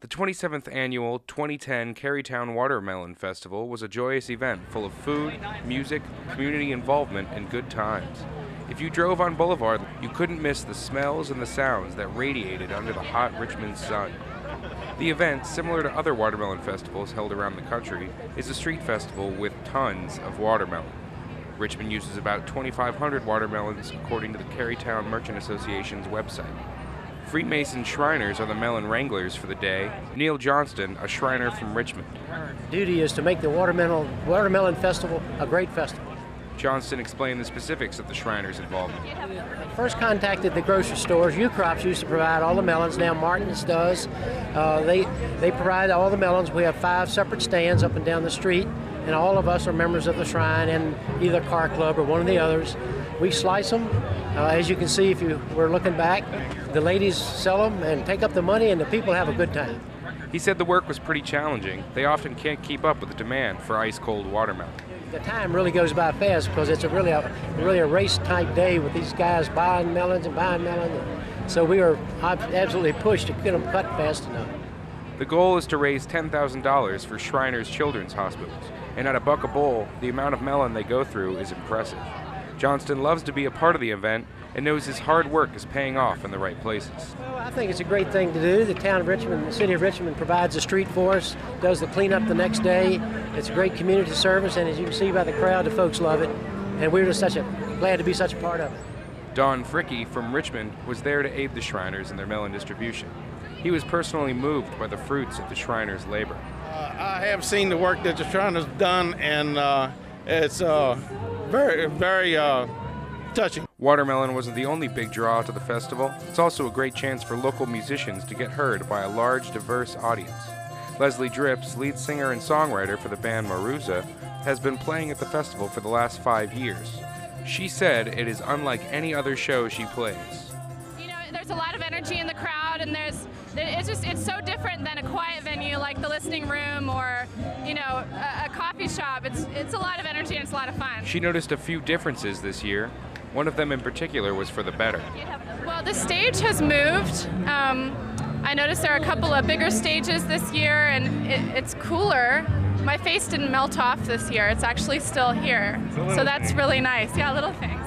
The 27th annual 2010 Carytown Watermelon Festival was a joyous event full of food, music, community involvement, and good times. If you drove on Boulevard, you couldn't miss the smells and the sounds that radiated under the hot Richmond sun. The event, similar to other watermelon festivals held around the country, is a street festival with tons of watermelon. Richmond uses about 2,500 watermelons according to the Carytown Merchant Association's website. Freemason Shriners are the melon wranglers for the day. Neil Johnston, a Shriner from Richmond. Our duty is to make the Watermelon Festival a great festival. Johnston explained the specifics of the Shriners' involvement. First contacted the grocery stores. U-Crops used to provide all the melons. Now Martin's does. They provide all the melons. We have 5 separate stands up and down the street, and all of us are members of the Shrine and either car club or one of the others. We slice them. As you can see, if you were looking back, the ladies sell them and take up the money, and the people have a good time. He said the work was pretty challenging. They often can't keep up with the demand for ice-cold watermelon. The time really goes by fast because it's really a race-type day with these guys buying melons and buying melons. So we are absolutely pushed to get them cut fast enough. The goal is to raise $10,000 for Shriners Children's Hospitals, and at $1 a bowl, the amount of melon they go through is impressive. Johnston loves to be a part of the event and knows his hard work is paying off in the right places. Well, I think it's a great thing to do. The town of Richmond, the city of Richmond provides the street for us, does the cleanup the next day. It's a great community service, and as you can see by the crowd, the folks love it. And we're just glad to be such a part of it. Don Fricke from Richmond was there to aid the Shriners in their melon distribution. He was personally moved by the fruits of the Shriners' labor. I have seen the work that the Shriners done, and it's very, very touching. Watermelon wasn't the only big draw to the festival. It's also a great chance for local musicians to get heard by a large, diverse audience. Leslie Drips, lead singer and songwriter for the band Maruza, has been playing at the festival for the last 5 years. She said it is unlike any other show she plays. You know, there's a lot of energy in the crowd, and it's so different than a quiet venue like the Listening Room or, you know, a coffee shop. It's a lot of energy and it's a lot of fun. She noticed a few differences this year. One of them in particular was for the better. Well, the stage has moved. I noticed there are a couple of bigger stages this year, and it's cooler. My face didn't melt off this year. It's actually still here. So that's really nice. Yeah, little things.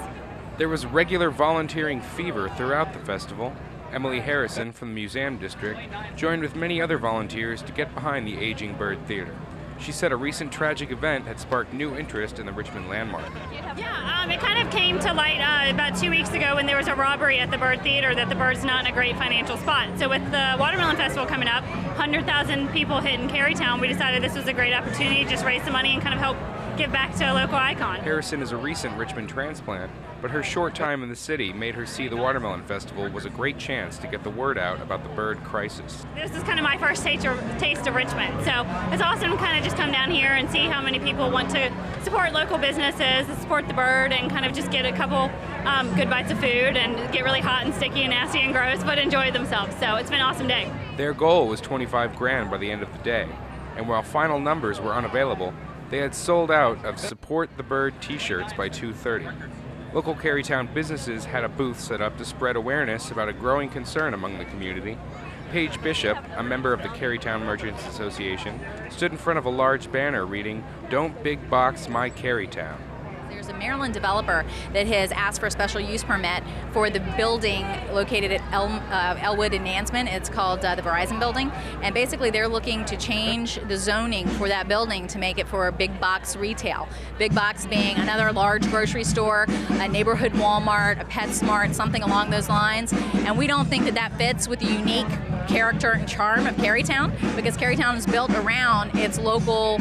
There was regular volunteering fever throughout the festival. Emily Harrison from the Museum District joined with many other volunteers to get behind the aging bird theater. She said a recent tragic event had sparked new interest in the Richmond landmark. Yeah, it kind of came to light about 2 weeks ago when there was a robbery at the Bird Theater that the Bird's not in a great financial spot. So with the Watermelon Festival coming up, 100,000 people hitting Carytown, we decided this was a great opportunity to just raise some money and kind of help give back to a local icon. Harrison is a recent Richmond transplant, but her short time in the city made her see the Watermelon Festival was a great chance to get the word out about the bird crisis. This is kind of my first taste of Richmond, so it's awesome to kind of just come down here and see how many people want to support local businesses, support the bird, and kind of just get a couple good bites of food and get really hot and sticky and nasty and gross, but enjoy themselves. So it's been an awesome day. Their goal was $25,000 by the end of the day, and while final numbers were unavailable, they had sold out of Support the Bird t-shirts by 2:30. Local Carytown businesses had a booth set up to spread awareness about a growing concern among the community. Paige Bishop, a member of the Carytown Merchants Association, stood in front of a large banner reading, "Don't Big Box My Carytown." There's a Maryland developer that has asked for a special use permit for the building located at Elwood and Nansemond. It's called the Verizon building, and basically they're looking to change the zoning for that building to make it for big box retail. Big box being another large grocery store, a neighborhood Walmart, a PetSmart, something along those lines. And we don't think that that fits with the unique character and charm of Carytown, because Carytown is built around its local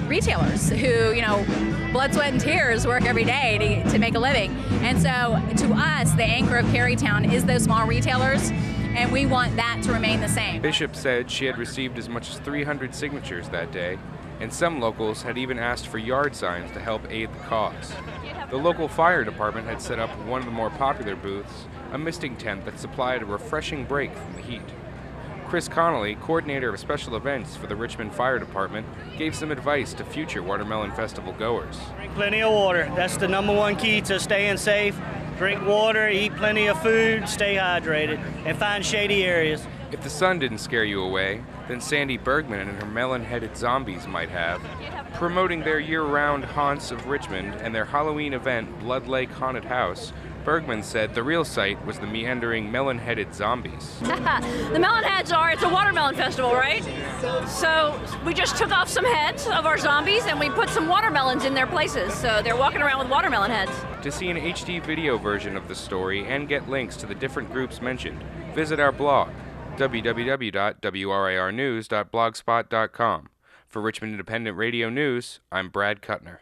retailers who, you know, blood, sweat, and tears work every day to make a living. And so to us, the anchor of Carytown is those small retailers, and we want that to remain the same. Bishop said she had received as much as 300 signatures that day, and some locals had even asked for yard signs to help aid the cause. The local fire department had set up one of the more popular booths, a misting tent that supplied a refreshing break from the heat. Chris Connolly, coordinator of special events for the Richmond Fire Department, gave some advice to future Watermelon Festival goers. Drink plenty of water. That's the #1 key to staying safe. Drink water, eat plenty of food, stay hydrated, and find shady areas. If the sun didn't scare you away, then Sandy Bergman and her melon-headed zombies might have. Promoting their year-round haunts of Richmond and their Halloween event, Blood Lake Haunted House, Bergman said the real sight was the meandering melon-headed zombies. The melon heads it's a watermelon festival, right? So we just took off some heads of our zombies and we put some watermelons in their places. So they're walking around with watermelon heads. To see an HD video version of the story and get links to the different groups mentioned, visit our blog, www.wrirnews.blogspot.com. For Richmond Independent Radio News, I'm Brad Kutner.